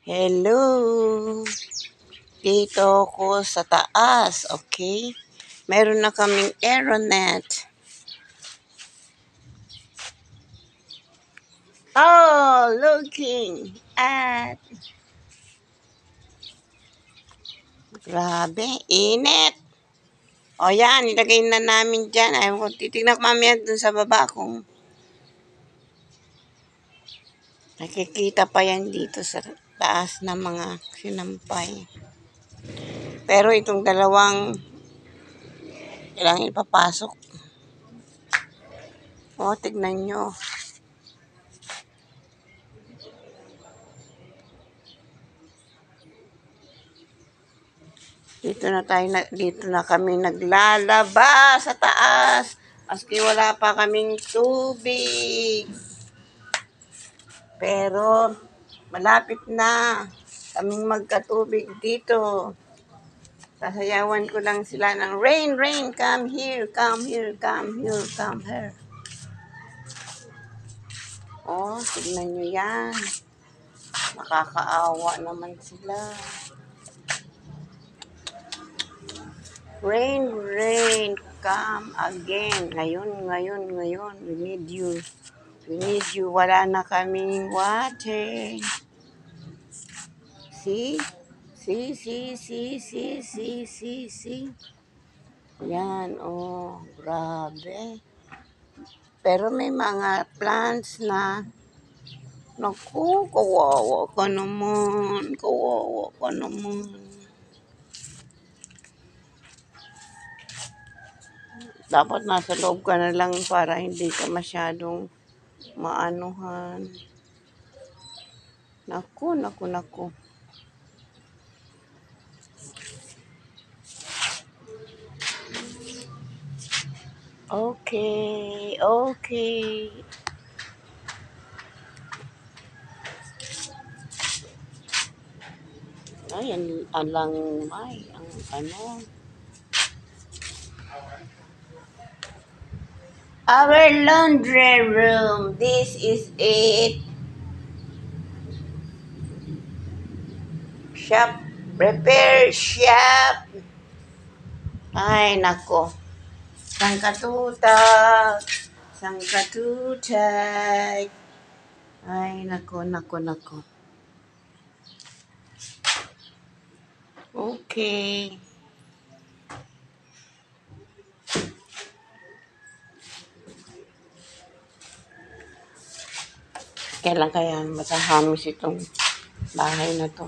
Hello! Dito ko sa taas, okay? Meron na kaming aeronet. Oh, looking at... Grabe, init! O yan, ilagay na namin dyan. Ayaw ko, titignan ko mamaya dun sa baba kung nakikita pa yan dito sa taas ng mga sinampay. Pero itong dalawang kailangan ipapasok. O, tignan nyo. Dito na kami naglalaba sa taas. Maski wala pa kaming tubig. Pero malapit na kaming magkatubig dito. Sasayawan ko lang sila ng rain, rain, come here, come here, come here, come here. Oh, tignan nyo yan. Nakakaawa naman sila. Rain, rain, come again. Ngayon. We need you. We need you. Wala na kaming water. See? See? Yan, oh, grabe. Pero may mga plants na, naku, kawawa ka naman. Dapat nasa loob ka na lang para hindi ka masyadong maanuhan. Naku. Okay. Ay, ang ano. Our laundry room. This is it. Shop. Repair shop. Ay, nako. Sangkatutak. Ay, nako. Okay. Kailan kaya matahamis itong bahay na to?